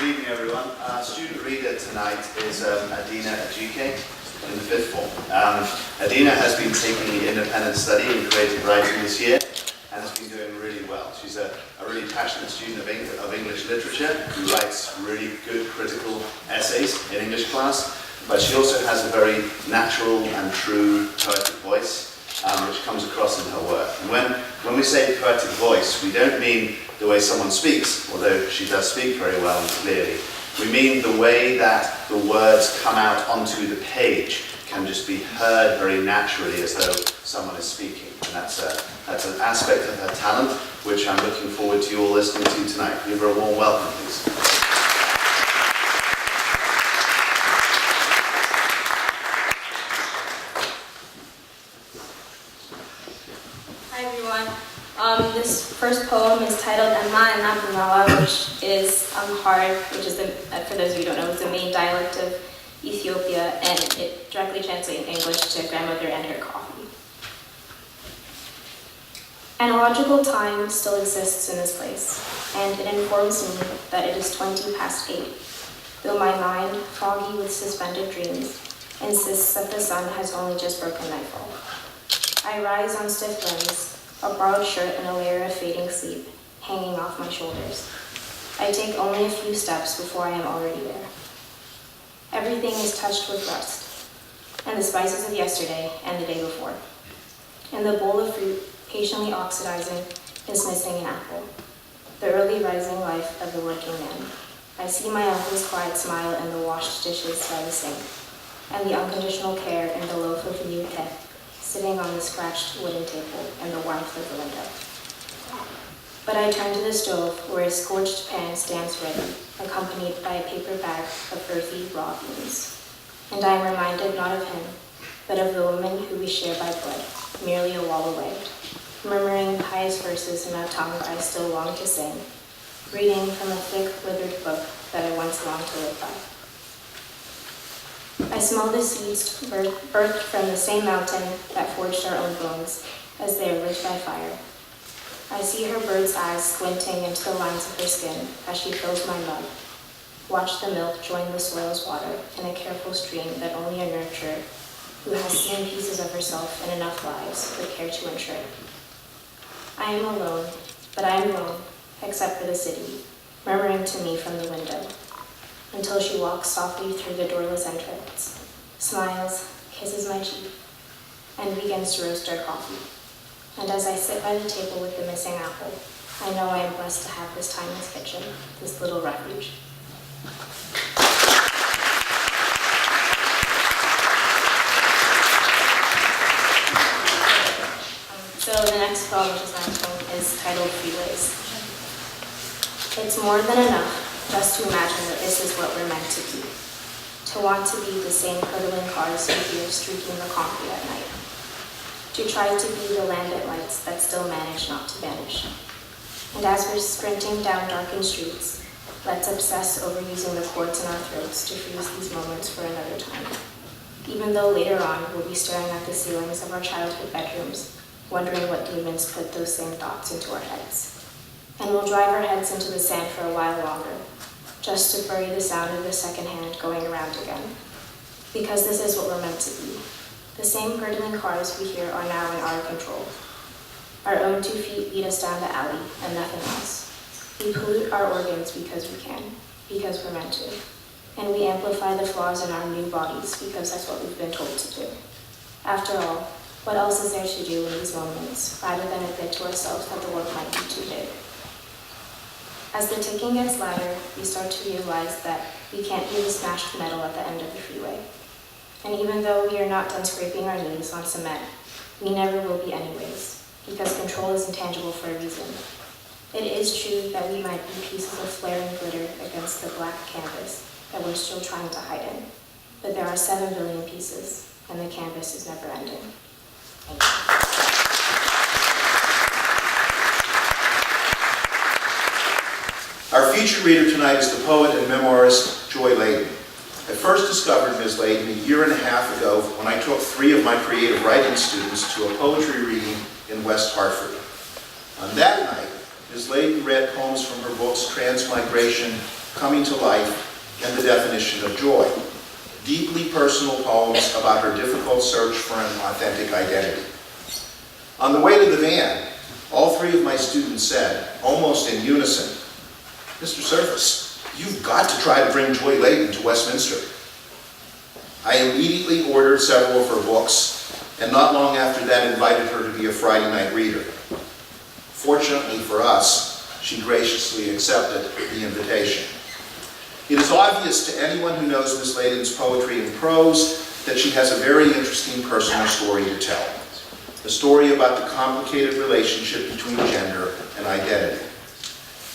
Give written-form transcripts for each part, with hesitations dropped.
Good evening, everyone. Our student reader tonight is Adena Ajike in the 5th form. Adena has been taking the independent study in creative writing this year and has been doing really well. She's a really passionate student of English literature who writes really good critical essays in English class, but she also has a very natural and true poetic voice which comes across in her work. And when we say poetic voice, we don't mean the way someone speaks, although she does speak very well and clearly. We mean the way that the words come out onto the page can just be heard very naturally as though someone is speaking. And that's an aspect of her talent which I'm looking forward to you all listening to tonight. Give her a warm welcome, please. Hi everyone. This first poem is titled Ama and Abunala, which is hard, which is, for those of you who don't know, it's the main dialect of Ethiopia, and it directly translates in English to grandmother and her coffee. Analogical time still exists in this place, and it informs me that it is 20 past 8, though my mind, foggy with suspended dreams, insists that the sun has only just broken nightfall. I rise on stiff limbs, a borrowed shirt and a layer of fading sleep hanging off my shoulders. I take only a few steps before I am already there. Everything is touched with rust, and the spices of yesterday and the day before. In the bowl of fruit, patiently oxidizing, is missing an apple, the early rising life of the working man. I see my uncle's quiet smile in the washed dishes by the sink, and the unconditional care in the loaf of new bread sitting on the scratched wooden table in the warmth of the window. But I turn to the stove where a scorched pan stands ready, accompanied by a paper bag of earthy raw beans. And I am reminded not of him, but of the woman who we share by blood, merely a wall away, murmuring pious verses in a tongue I still long to sing, reading from a thick, withered book that I once longed to live by. I smell the seeds birthed from the same mountain that forged our own bones as they are lit by fire. I see her bird's eyes squinting into the lines of her skin as she fills my mug. Watch the milk join the soil's water in a careful stream that only a nurturer who has seen pieces of herself in enough lives would care to ensure. I am alone, but I am alone, except for the city, murmuring to me from the window, until she walks softly through the doorless entrance, smiles, kisses my cheek, and begins to roast our coffee. And as I sit by the table with the missing apple, I know I am blessed to have this timeless kitchen, this little refuge. So the next poem, which is my poem, is titled Freeways. It's more than enough just to imagine that this is what we're meant to be. To want to be the same hurtling cars we hear streaking the concrete at night. To try to be the lambent lights that still manage not to vanish. And as we're sprinting down darkened streets, let's obsess over using the cords in our throats to freeze these moments for another time. Even though later on we'll be staring at the ceilings of our childhood bedrooms, wondering what demons put those same thoughts into our heads. And we'll drive our heads into the sand for a while longer, just to bury the sound of the second hand going around again. Because this is what we're meant to be. The same hurtling cars we hear are now in our control. Our own 2 feet lead us down the alley, and nothing else. We pollute our organs because we can, because we're meant to. And we amplify the flaws in our new bodies because that's what we've been told to do. After all, what else is there to do in these moments, rather than admit to ourselves that the work might be too big? As the ticking gets louder, we start to realize that we can't be the smashed metal at the end of the freeway. And even though we are not done scraping our knees on cement, we never will be anyways, because control is intangible for a reason. It is true that we might be pieces of flaring glitter against the black canvas that we're still trying to hide in, but there are 7 billion pieces, and the canvas is never ending. Thank you. Our featured reader tonight is the poet and memoirist Joy Ladin. I first discovered Ms. Ladin a year and a half ago when I took 3 of my creative writing students to a poetry reading in West Hartford. On that night, Ms. Ladin read poems from her books Transmigration coming to life, and the definition of joy. Deeply personal poems about her difficult search for an authentic identity. On the way to the van, all three of my students said, almost in unison, "Mr. Surface, you've got to try to bring Joy Ladin to Westminster." I immediately ordered several of her books, and not long after that invited her to be a Friday night reader. Fortunately for us, she graciously accepted the invitation. It is obvious to anyone who knows Miss Ladin's poetry and prose that she has a very interesting personal story to tell. A story about the complicated relationship between gender and identity.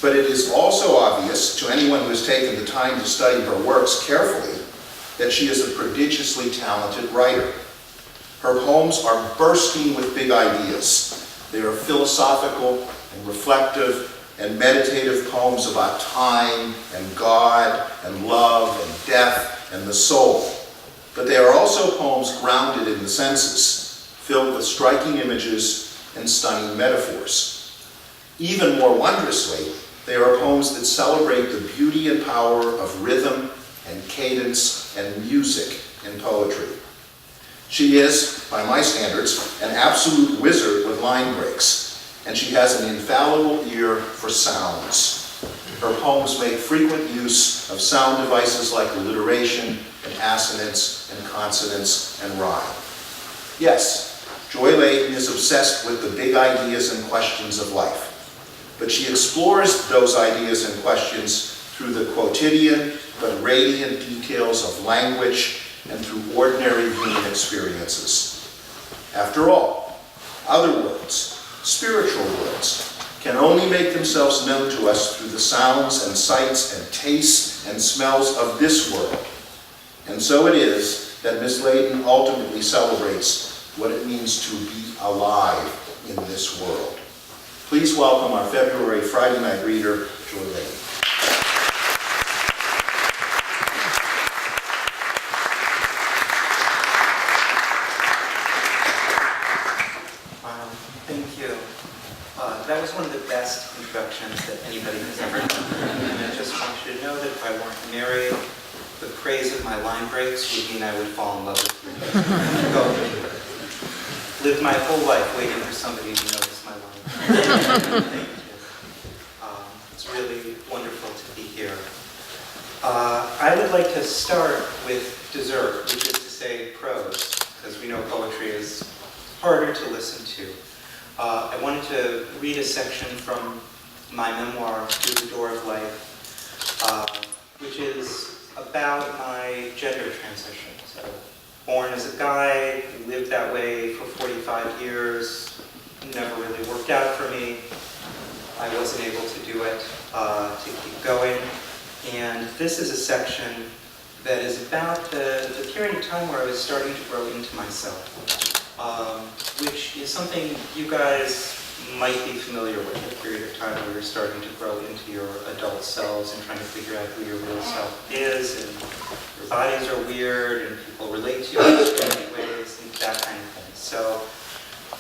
But it is also obvious to anyone who has taken the time to study her works carefully that she is a prodigiously talented writer. Her poems are bursting with big ideas. They are philosophical and reflective and meditative poems about time and God and love and death and the soul. But they are also poems grounded in the senses, filled with striking images and stunning metaphors. Even more wondrously, they are poems that celebrate the beauty and power of rhythm and cadence and music in poetry. She is, by my standards, an absolute wizard with line breaks, and she has an infallible ear for sounds. Her poems make frequent use of sound devices like alliteration and assonance and consonance and rhyme. Yes, Joy Ladin is obsessed with the big ideas and questions of life, but she explores those ideas and questions through the quotidian but radiant details of language and through ordinary human experiences. After all, other worlds, spiritual worlds, can only make themselves known to us through the sounds and sights and tastes and smells of this world. And so it is that Miss Ladin ultimately celebrates what it means to be alive in this world. Please welcome our February Friday night reader, Joy Ladin. That was one of the best introductions that anybody has ever done. And I just want you to know that if I weren't married, the praise of my line breaks would mean I would fall in love with you. Lived my whole life waiting for somebody to notice my line breaks. Thank you. It's really wonderful to be here. I would like to start with dessert, which is to say prose, because we know poetry is harder to listen to. I wanted to read a section from my memoir, Through the Door of Life, which is about my gender transition. So, born as a guy, lived that way for 45 years, never really worked out for me. I wasn't able to do it, to keep going. And this is a section that is about the period of time where I was starting to grow into myself. Which is something you guys might be familiar with, a period of time where you're starting to grow into your adult selves and trying to figure out who your real self is, and your bodies are weird, and people relate to you in strange ways, and that kind of thing. So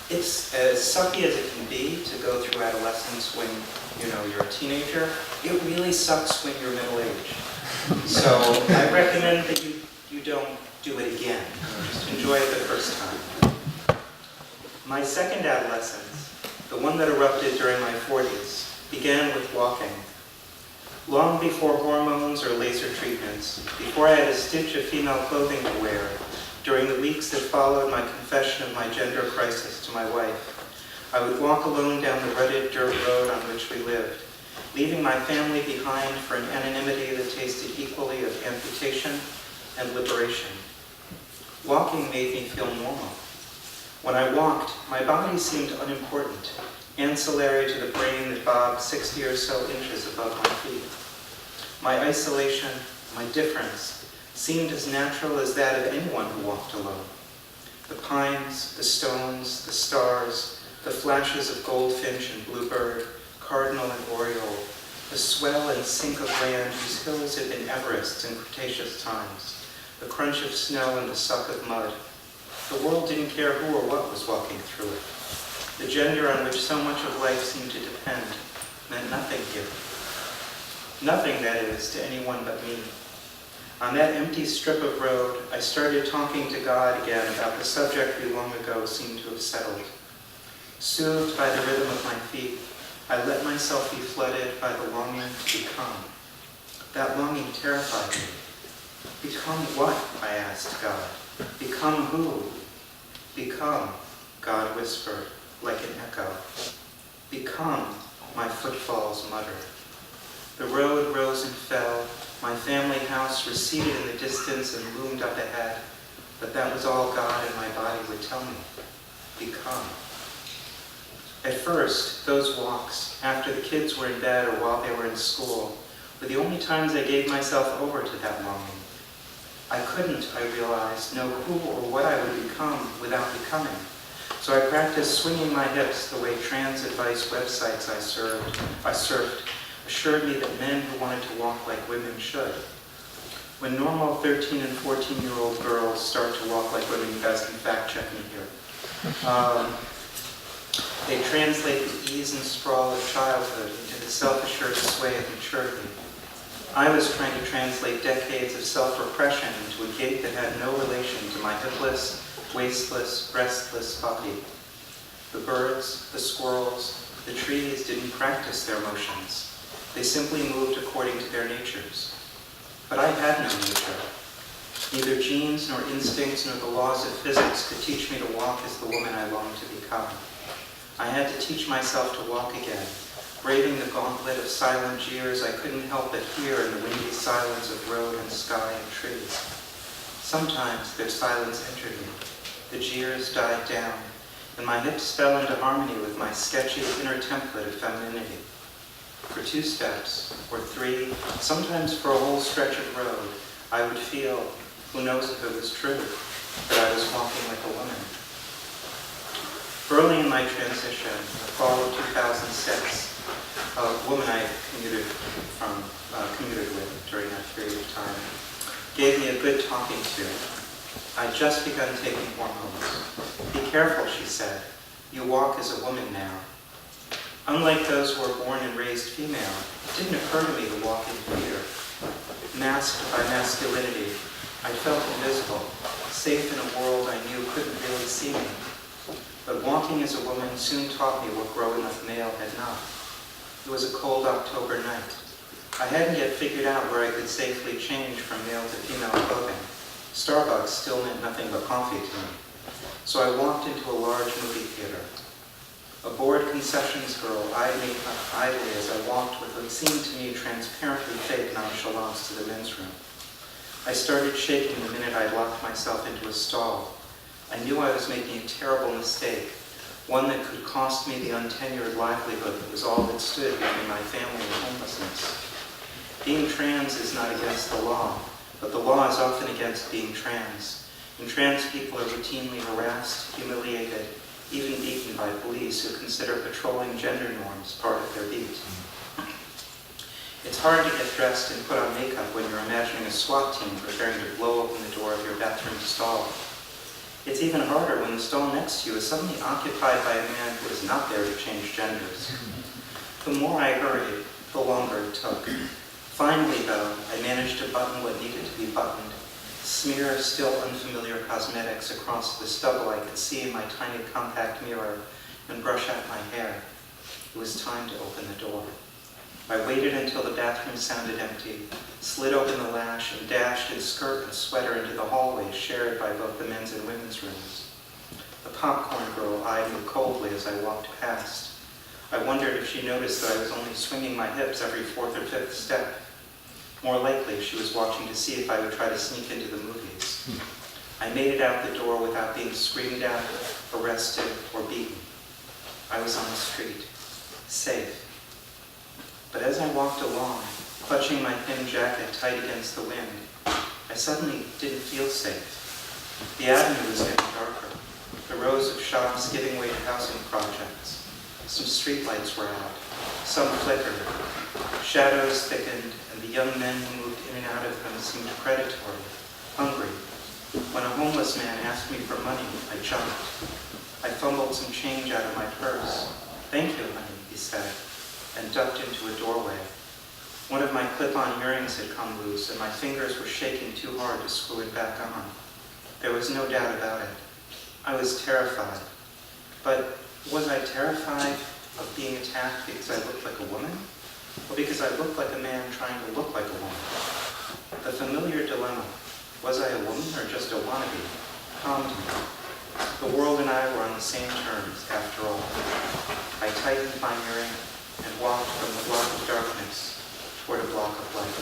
it's as sucky as it can be to go through adolescence when you're a teenager. It really sucks when you're middle-aged. So I recommend that you don't do it again. Just enjoy it the first time. My second adolescence, the one that erupted during my 40s, began with walking. Long before hormones or laser treatments, before I had a stitch of female clothing to wear, during the weeks that followed my confession of my gender crisis to my wife, I would walk alone down the rutted dirt road on which we lived, leaving my family behind for an anonymity that tasted equally of amputation and liberation. Walking made me feel normal. When I walked, my body seemed unimportant, ancillary to the brain that bobbed 60 or so inches above my feet. My isolation, my difference, seemed as natural as that of anyone who walked alone. The pines, the stones, the stars, the flashes of goldfinch and bluebird, cardinal and oriole, the swell and sink of land whose hills had been Everests in Cretaceous times, the crunch of snow and the suck of mud. The world didn't care who or what was walking through it. The gender on which so much of life seemed to depend meant nothing here. Nothing, that is, to anyone but me. On that empty strip of road, I started talking to God again about the subject we long ago seemed to have settled. Soothed by the rhythm of my feet, I let myself be flooded by the longing to become. That longing terrified me. Become what? I asked God. Become who? Become, God whispered, like an echo. Become, my footfalls muttered. The road rose and fell. My family house receded in the distance and loomed up ahead. But that was all God and my body would tell me. Become. At first, those walks, after the kids were in bed or while they were in school, were the only times I gave myself over to that longing. I couldn't, I realized, know who or what I would become without becoming. So I practiced swinging my hips the way trans advice websites I surfed assured me that men who wanted to walk like women should. When normal 13 and 14-year-old girls start to walk like women, you guys can fact check me here. They translate the ease and sprawl of childhood into the self-assured sway of maturity. I was trying to translate decades of self-repression into a gait that had no relation to my hipless, waistless, breastless body. The birds, the squirrels, the trees didn't practice their motions. They simply moved according to their natures. But I had no nature. Neither genes nor instincts nor the laws of physics could teach me to walk as the woman I longed to become. I had to teach myself to walk again, braving the gauntlet of silent jeers I couldn't help but hear in the windy silence of road and sky and trees. Sometimes their silence entered me. The jeers died down, and my hips fell into harmony with my sketchy inner template of femininity. For 2 steps, or 3, sometimes for a whole stretch of road, I would feel, who knows if it was true, that I was walking like a woman. Early in my transition, the fall of 2006, a woman I commuted with during that period of time gave me a good talking to. I'd just begun taking hormones. Be careful, she said. You walk as a woman now. Unlike those who are born and raised female, it didn't occur to me to walk in fear. Masked by masculinity, I felt invisible, safe in a world I knew couldn't really see me. But walking as a woman soon taught me what growing up male had not. It was a cold October night. I hadn't yet figured out where I could safely change from male to female clothing. Starbucks still meant nothing but coffee to me. So I walked into a large movie theater. A bored concessions girl eyed me idly as I walked with what seemed to me transparently fake nonchalance to the men's room. I started shaking the minute I locked myself into a stall. I knew I was making a terrible mistake, one that could cost me the untenured livelihood that was all that stood between my family and homelessness. Being trans is not against the law, but the law is often against being trans, and trans people are routinely harassed, humiliated, even beaten by police who consider patrolling gender norms part of their beat. It's hard to get dressed and put on makeup when you're imagining a SWAT team preparing to blow open the door of your bathroom stall. It's even harder when the stall next to you is suddenly occupied by a man who is not there to change genders. The more I hurried, the longer it took. Finally, though, I managed to button what needed to be buttoned, smear still unfamiliar cosmetics across the stubble I could see in my tiny compact mirror, and brush out my hair. It was time to open the door. I waited until the bathroom sounded empty, slid open the latch, and dashed in skirt and sweater into the hallway shared by both the men's and women's rooms. The popcorn girl eyed me coldly as I walked past. I wondered if she noticed that I was only swinging my hips every 4th or 5th step. More likely, she was watching to see if I would try to sneak into the movies. I made it out the door without being screamed at, arrested, or beaten. I was on the street, safe. But as I walked along, clutching my thin jacket tight against the wind, I suddenly didn't feel safe. The avenue was getting darker, the rows of shops giving way to housing projects. Some streetlights were out, some flickered. Shadows thickened, and the young men who moved in and out of them seemed predatory, hungry. When a homeless man asked me for money, I jumped. I fumbled some change out of my purse. "Thank you, honey," he said, and ducked into a doorway. One of my clip-on earrings had come loose, and my fingers were shaking too hard to screw it back on. There was no doubt about it. I was terrified. But was I terrified of being attacked because I looked like a woman? Or because I looked like a man trying to look like a woman? The familiar dilemma, was I a woman or just a wannabe, calmed me. The world and I were on the same terms, after all. I tightened my earring and walked from the block of darkness toward a block of light.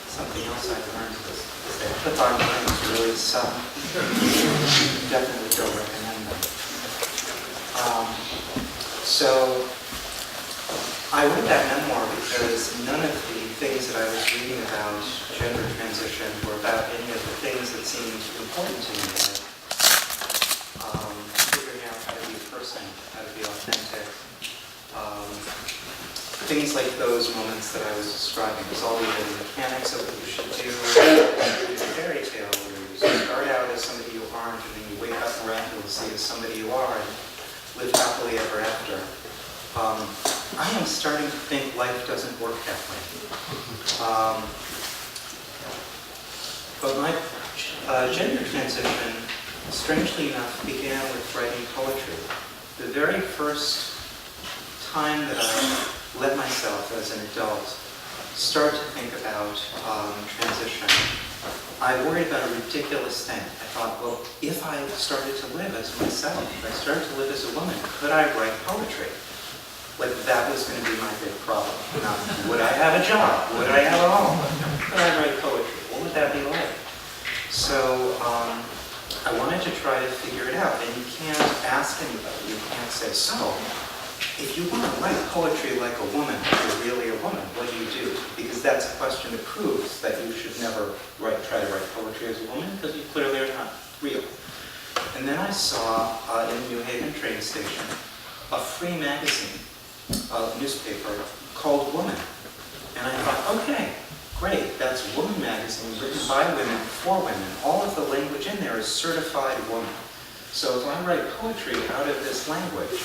Something else I learned is that clip-on earrings really suck. Definitely don't recommend them. So I wrote that memoir because none of the things that I was reading about gender transition were about any of the things that seemed important to me, like figuring out how to be a person, how to be authentic. Things like those moments that I was describing. It's all either the mechanics of what you should do, or a fairy tale where you start out as somebody you aren't, and then you wake up miraculously as somebody you are, and live happily ever after. I am starting to think life doesn't work that way. But my gender transition, strangely enough, began with writing poetry. The very first time that I let myself, as an adult, start to think about transition, I worried about a ridiculous thing. I thought, well, if I started to live as myself, if I started to live as a woman, could I write poetry? Like, that was going to be my big problem. Not, would I have a job? Would I have a home? Could I write poetry? What would that be like? So I wanted to try to figure it out. And you can't ask anybody. You can't say, so, if you want to write poetry like a woman, if you're really a woman, what do? Because that's a question that proves that you should never try to write poetry as a woman, because you clearly are not real. And then I saw in the New Haven train station a free magazine, a newspaper called Woman. And I thought, okay, great, that's Woman magazine, written by women, for women. All of the language in there is certified woman. So if I write poetry out of this language,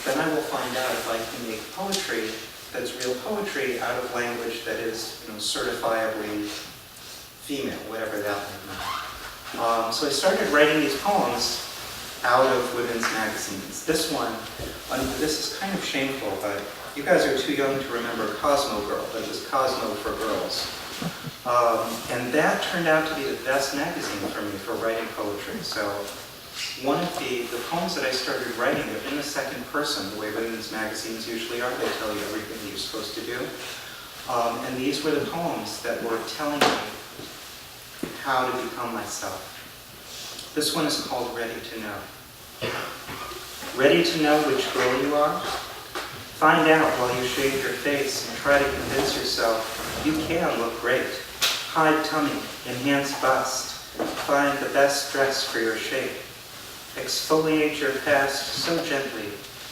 then I will find out if I can make poetry that's real poetry out of language that is, certifiably female, whatever that may mean. So I started writing these poems out of women's magazines. This one, this is kind of shameful, but you guys are too young to remember Cosmo Girl, but it was Cosmo for girls. And that turned out to be the best magazine for me for writing poetry. So one of the poems that I started writing are in the second person, the way women's magazines usually are. They tell you everything that you're supposed to do. And these were the poems that were telling me how to become myself. This one is called Ready to Know. Ready to know which girl you are? Find out while you shave your face and try to convince yourself you can look great. Hide tummy, enhance bust, find the best dress for your shape. Exfoliate your past so gently,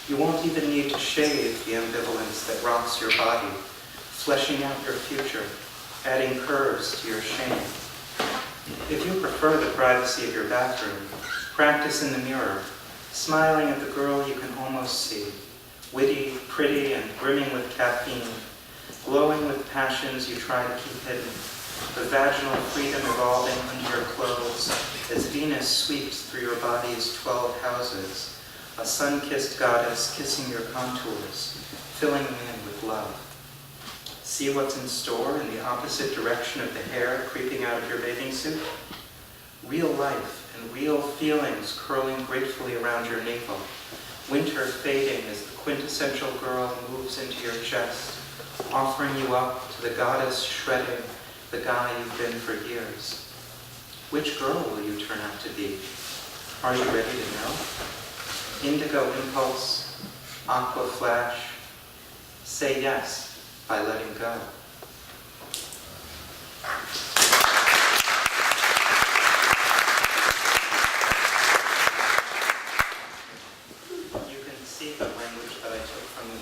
you won't even need to shave the ambivalence that rocks your body, fleshing out your future, adding curves to your shame. If you prefer the privacy of your bathroom, practice in the mirror, smiling at the girl you can almost see, witty, pretty, and brimming with caffeine, glowing with passions you try to keep hidden, the vaginal freedom evolving under your clothes as Venus sweeps through your body's 12 houses, a sun-kissed goddess kissing your contours, filling them in with love. See what's in store in the opposite direction of the hair creeping out of your bathing suit? Real life and real feelings curling gratefully around your navel, winter fading as the quintessential girl moves into your chest, offering you up to the goddess shredding the guy you've been for years. Which girl will you turn out to be? Are you ready to know? Indigo impulse, aqua flash, say yes by letting go. You can see the language that I took from the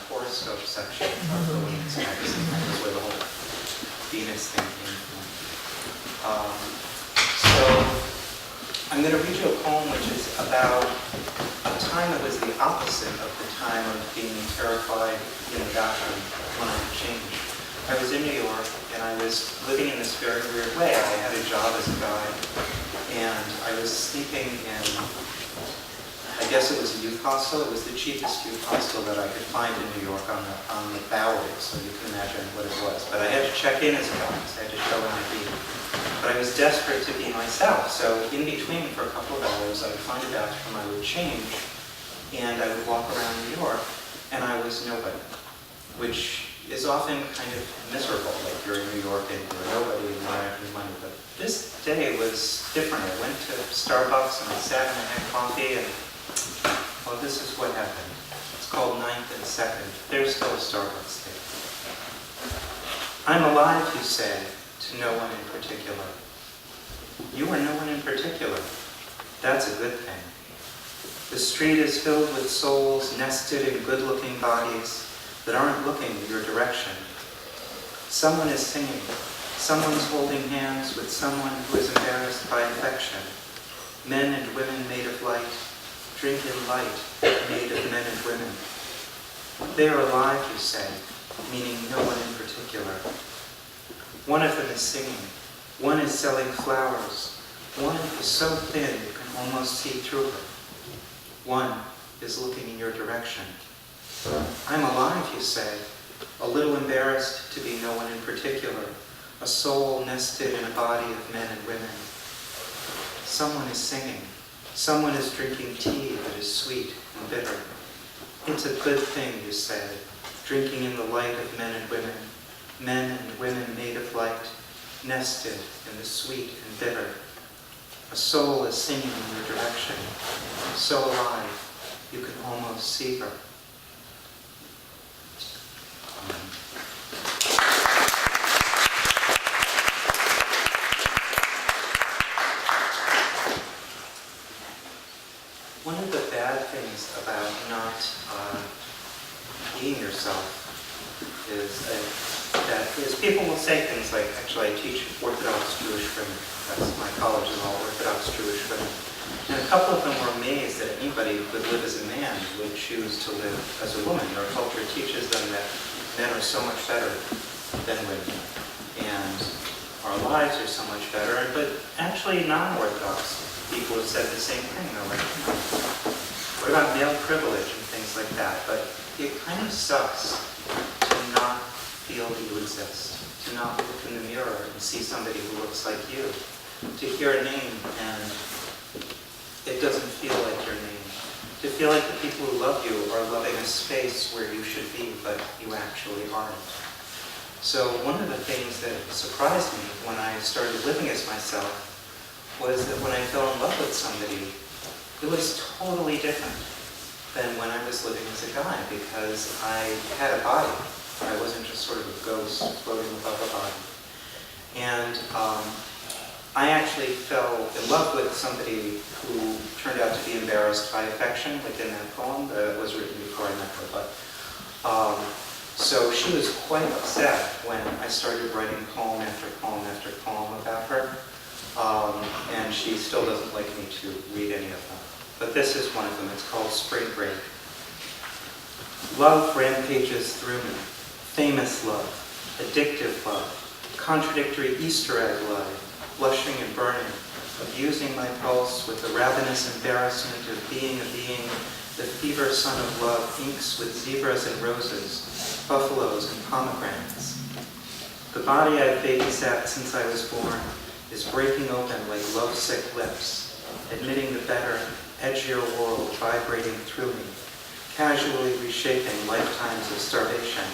horoscope section of the Women's magazine. That was where the whole Venus thing came from. So I'm going to read you a poem which is about a time that was the opposite of the time of being terrified in the bathroom when I changed. I was in New York and I was living in this very weird way. I had a job as a guide and I was sleeping in, I guess it was a youth hostel. It was the cheapest youth hostel that I could find in New York on the Bowery, so you can imagine what it was. But I had to check in as a guide, so I had to show an ID. But I was desperate to be myself, so in between for a couple of hours, I would find a bathroom, I would change, and I would walk around New York, and I was nobody, which is often kind of miserable, like you're in New York and you're nobody and you don't have any money. But this day was different. I went to Starbucks and I sat and I had coffee, and well, this is what happened. It's called 9th and 2nd. There's still a Starbucks there. I'm alive, you say, to no one in particular. You are no one in particular. That's a good thing. The street is filled with souls nested in good-looking bodies that aren't looking in your direction. Someone is singing. Someone's holding hands with someone who is embarrassed by affection. Men and women made of light, drink in light made of men and women. They are alive, you say, meaning no one in particular. One of them is singing. One is selling flowers. One is so thin you can almost see through her. One is looking in your direction. I'm alive, you say, a little embarrassed to be no one in particular, a soul nested in a body of men and women. Someone is singing. Someone is drinking tea that is sweet and bitter. It's a good thing, you say, drinking in the light of men and women made of light, nested in the sweet and bitter. A soul is singing in your direction, so alive you can almost see her. One of the bad things about not being yourself is people will say things like, actually I teach Orthodox Jewish women. That's my college is all Orthodox Jewish women. And a couple of them were amazed that anybody who would live as a man would choose to live as a woman. Our culture teaches them that men are so much better than women. And our lives are so much better. But actually non-Orthodox people have said the same thing. They're like, what about male privilege and things like that? But it kind of sucks to not feel that you exist, to not look in the mirror and see somebody who looks like you, to hear a name and it doesn't feel like your name, to feel like the people who love you are loving a space where you should be, but you actually aren't. So one of the things that surprised me when I started living as myself was that when I fell in love with somebody, it was totally different than when I was living as a guy, because I had a body. I wasn't just sort of a ghost floating above a body. And I actually fell in love with somebody who turned out to be embarrassed by affection, like in that poem that was written before I met her. But so she was quite upset when I started writing poem after poem after poem about her. And she still doesn't like me to read any of them. But this is one of them. It's called Spring Break. Love rampages through me. Famous love, addictive love, contradictory Easter egg love, blushing and burning, abusing my pulse with the ravenous embarrassment of being a being, the fever sun of love inks with zebras and roses, buffaloes and pomegranates. The body I've babysat since I was born is breaking open like lovesick lips, admitting the better, edgier world vibrating through me, casually reshaping lifetimes of starvation,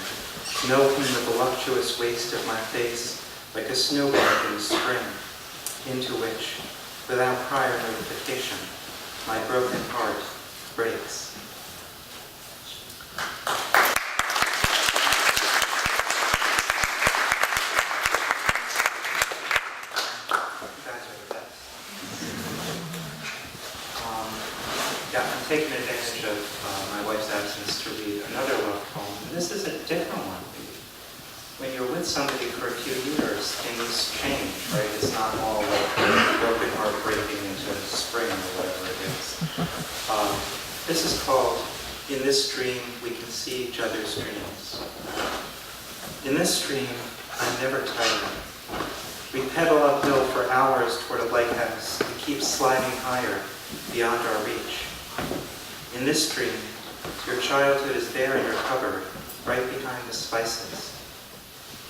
milking the voluptuous waist of my face like a snowbank in the spring, into which, without prior notification, my broken heart breaks. Taken advantage of my wife's absence to read another love poem. And this is a different one. When you're with somebody for a few years, things change, right? It's not into spring or whatever it is. This is called, In This Dream We Can See Each Other's Dreams. In this dream, I'm never tired. We pedal uphill for hours toward a lighthouse that keeps sliding higher beyond our reach. In this dream, your childhood is there in your cupboard, right behind the spices.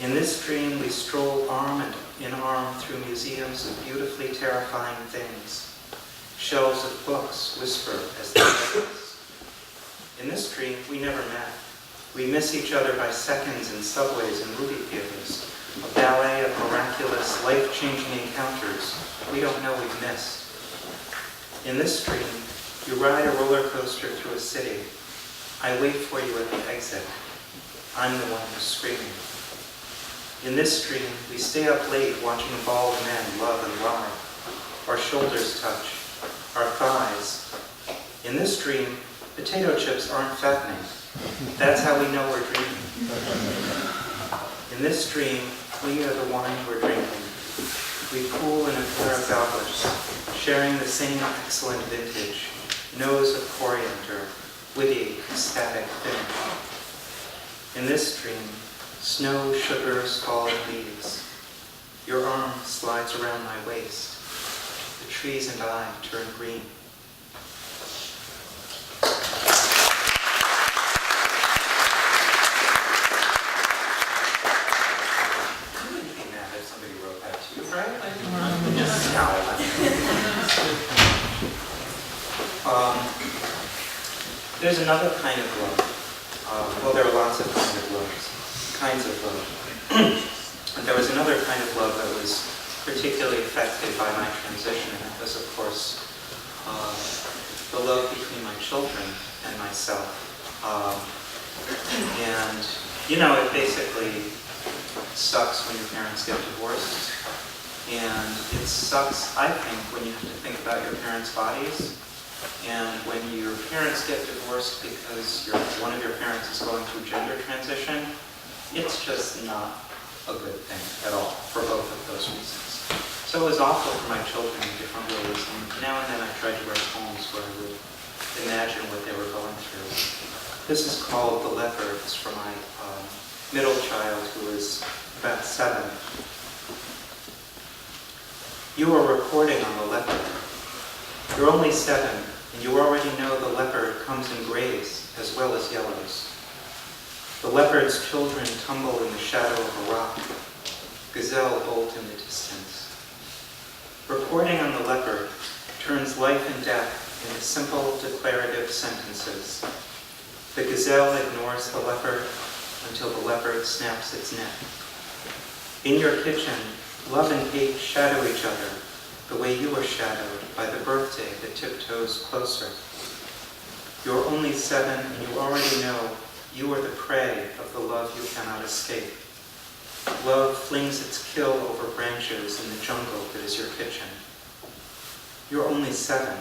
In this dream, we stroll arm in arm through museums of beautifully terrifying things. Shelves of books whisper as they meet us. In this dream, we never met. We miss each other by seconds in subways and movie theaters, a ballet of miraculous, life-changing encounters we don't know we've missed. In this dream, you ride a roller coaster through a city. I wait for you at the exit. I'm the one who's screaming. In this dream, we stay up late watching bald men love and lie. Our shoulders touch, our thighs. In this dream, potato chips aren't fattening. That's how we know we're dreaming. In this dream, we are the wine we're drinking. We pool in a pair of goblets, sharing the same excellent vintage, nose of coriander, witty, ecstatic finish. In this dream, snow, sugar, scalding leaves. Your arm slides around my waist. The trees and I turn green. You wouldn't be mad if somebody wrote that to you, right? There's another kind of love. Well, there are lots of kinds of love. And there was another kind of love that was particularly affected by my transition, and that was, of course, the love between my children and myself. And, you know, it basically sucks when your parents get divorced. And it sucks, I think, when you have to think about your parents' bodies. And when your parents get divorced because one of your parents is going through gender transition, it's just not a good thing at all for both of those reasons. So it was awful for my children in different ways. And now and then I tried to write poems where I would imagine what they were going through. This is called The Leopard. It's for my middle child who is about 7. You are reporting on the leopard. You're only 7, and you already know the leopard comes in grays as well as yellows. The leopard's children tumble in the shadow of a rock. Gazelle bolt in the distance. Reporting on the leopard turns life and death into simple declarative sentences. The gazelle ignores the leopard until the leopard snaps its neck. In your kitchen, love and hate shadow each other the way you are shadowed by the birthday that tiptoes closer. You're only 7 and you already know you are the prey of the love you cannot escape. Love flings its kill over branches in the jungle that is your kitchen. You're only 7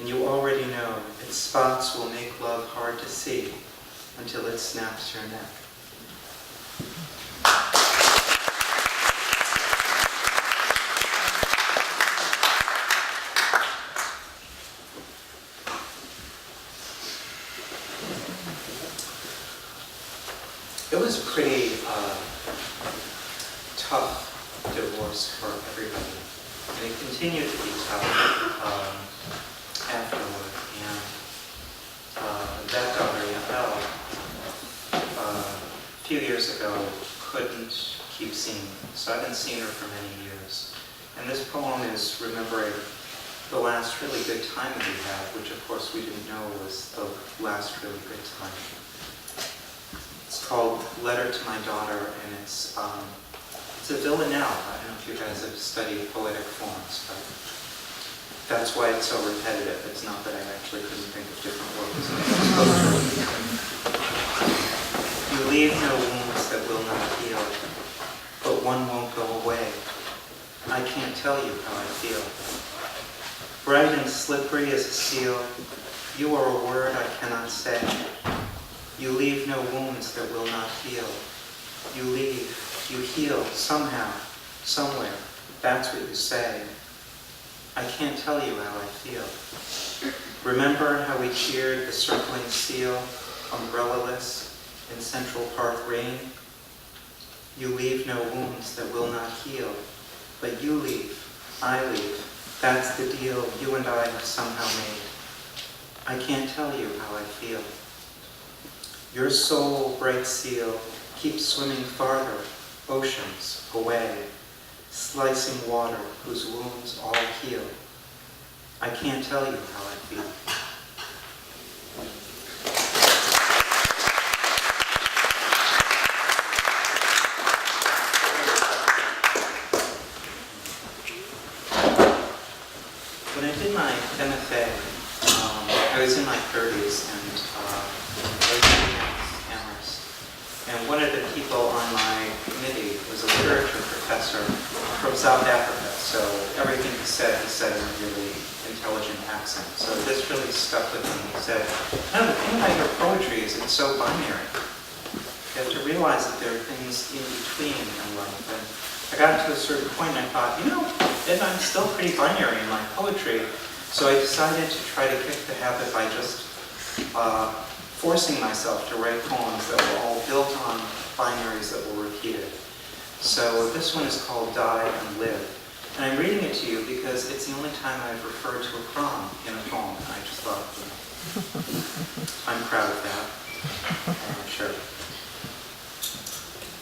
and you already know its spots will make love hard to see until it snaps your neck. It was a pretty tough divorce for everybody, and it continued to be tough afterward. And that daughter, Yael, a few years ago, couldn't keep seeing me, so I haven't seen her for many years. And this poem is remembering the last really good time that we had, which of course we didn't know was the last really good time. It's called Letter to My Daughter, and it's a villanelle. I don't know if you guys have studied poetic forms, but that's why it's so repetitive. It's not that I actually couldn't think of different words. You leave no wounds that will not heal, but one won't go away. I can't tell you how I feel. Bright and slippery as a seal, you are a word I cannot say. You leave no wounds that will not heal. You heal somehow, somewhere. That's what you say. I can't tell you how I feel. Remember how we cheered the circling seal, umbrella-less, in Central Park rain? You leave no wounds that will not heal, but you leave, I leave. That's the deal you and I have somehow made. I can't tell you how I feel. Your soul, bright seal, keeps swimming farther, oceans away, slicing water whose wounds all heal. I can't tell you how I feel. When I did my MFA, I was in my 30s and I was in Amherst. And one of the people on my committee was a literature professor from South Africa. So everything he said in a really intelligent accent. So this really stuck with me. He said, no, the thing about your poetry is it's so binary. You have to realize that there are things in between in life. And I got to a certain point and I thought, and I'm still pretty binary in my poetry. So I decided to try to kick the habit by just forcing myself to write poems that were all built on binaries that were repeated. So this one is called Die and Live. And I'm reading it to you because it's the only time I've referred to a prom in a poem. And I just thought, I'm proud of that. I'm sure.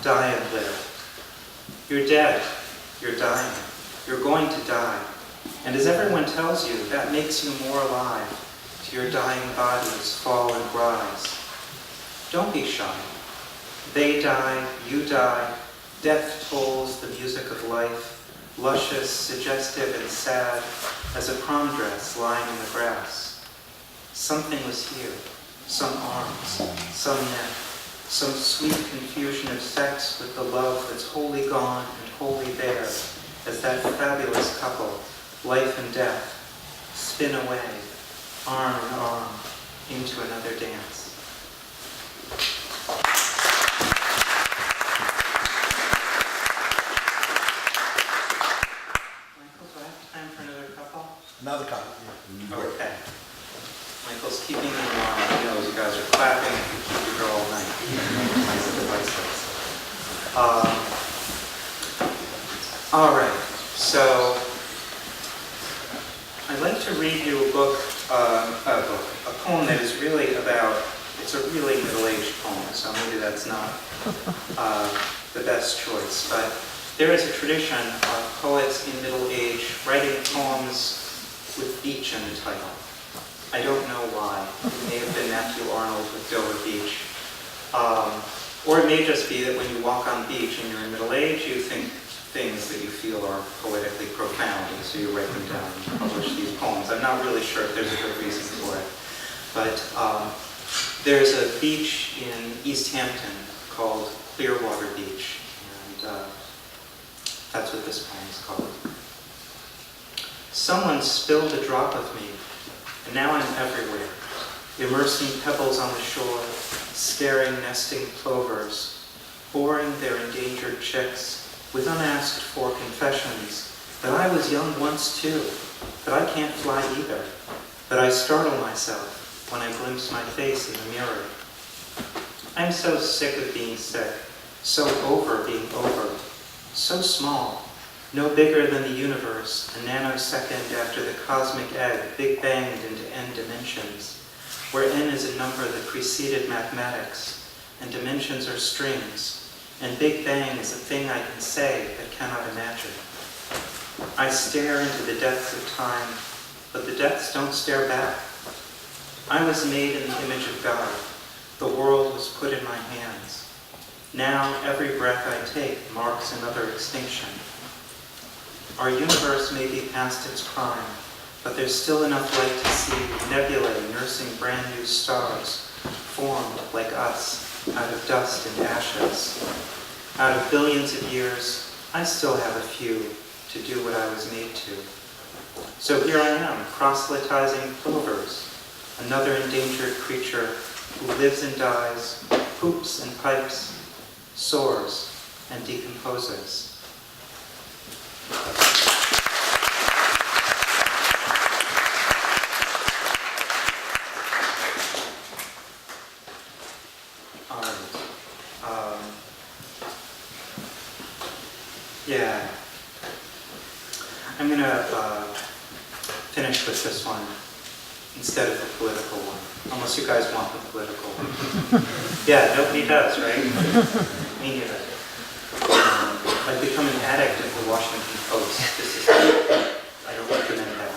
Die and live. You're dead. You're dying. You're going to die. And as everyone tells you, that makes you more alive. To your dying bodies fall and rise. Don't be shy. They die, you die. Death tolls the music of life, luscious, suggestive, and sad as a prom dress lying in the grass. Something was here, some arms, some neck, some sweet confusion of sex with the love that's wholly gone and wholly there, as that fabulous couple, life and death, spin away, arm in arm, into another dance. Michael, do I have time for another couple? Another couple. Okay. Michael's keeping me warm. He knows you guys are clapping if you keep your girl all night. Nice devices. All right. So I'd like to read you a poem that is really about. It's a really middle-aged poem, so maybe that's not the best choice. But there is a tradition of poets in middle age writing poems with beach in the title. I don't know why. It may have been Matthew Arnold with Dover Beach. Or it may just be that when you walk on the beach and you're in middle age, you think things that you feel are poetically profound, and so you write them down and publish these poems. I'm not really sure if there's a good reason for it. But there's a beach in East Hampton called Clearwater Beach, and that's what this poem is called. Someone spilled a drop of me, and now I'm everywhere, immersing pebbles on the shore, staring nesting plovers, boring their endangered chicks with unasked for confessions that I was young once too, that I can't fly either, that I startle myself when I glimpse my face in the mirror. I'm so sick of being sick, so over being over, so small, no bigger than the universe, a nanosecond after the cosmic egg big banged into n dimensions, where n is a number that preceded mathematics, and dimensions are strings, and Big Bang is a thing I can say but cannot imagine. I stare into the depths of time, but the depths don't stare back. I was made in the image of God. The world was put in my hands. Now every breath I take marks another extinction. Our universe may be past its prime, but there's still enough light to see nebulae nursing brand new stars, formed like us, out of dust and ashes. Out of billions of years, I still have a few to do what I was made to. So here I am, proselytizing plovers, another endangered creature who lives and dies, poops and pipes, soars and decomposes. Yeah. I'm going to finish with this one instead of the political one, unless you guys want the political one. Yeah, nobody does, right? Me neither. I've become an addict of the Washington Post. I don't recommend that.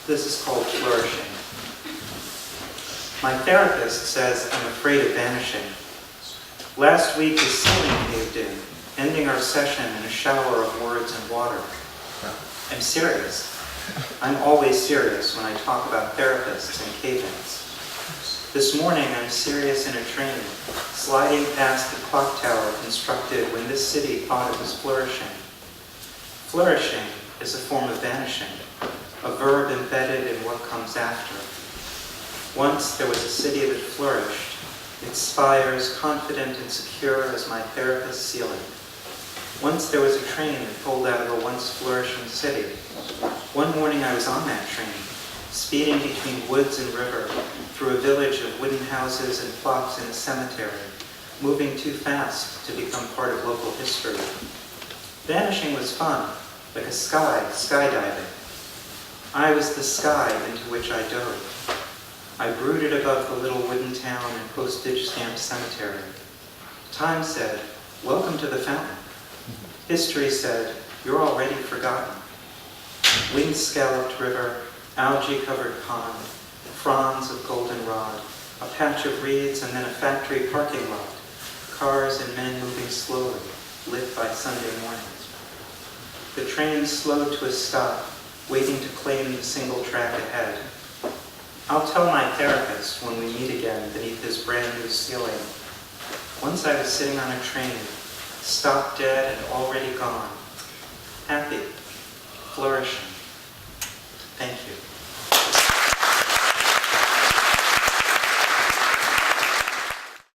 This is called flourishing. My therapist says I'm afraid of vanishing. Last week the ceiling caved in, ending our session in a shower of words and water. I'm serious. I'm always serious when I talk about therapists and cave-ins. This morning I'm serious in a train, sliding past the clock tower constructed when this city thought it was flourishing. Flourishing is a form of vanishing, a verb embedded in what comes after. Once there was a city that flourished, its spires confident and secure as my therapist's ceiling. Once there was a train that pulled out of a once flourishing city. One morning I was on that train, speeding between woods and river, through a village of wooden houses and plots in a cemetery, moving too fast to become part of local history. Vanishing was fun, like a skydiving. I was the sky into which I dove. I brooded above the little wooden town and postage-stamped cemetery. Time said, welcome to the fountain. History said, you're already forgotten. Wind-scalloped river, algae-covered pond, fronds of goldenrod, a patch of reeds and then a factory parking lot, cars and men moving slowly, lit by Sunday mornings. The train slowed to a stop, waiting to claim the single track ahead. I'll tell my therapist when we meet again beneath his brand new ceiling. Once I was sitting on a train, stopped dead and already gone. Happy, flourishing. Thank you.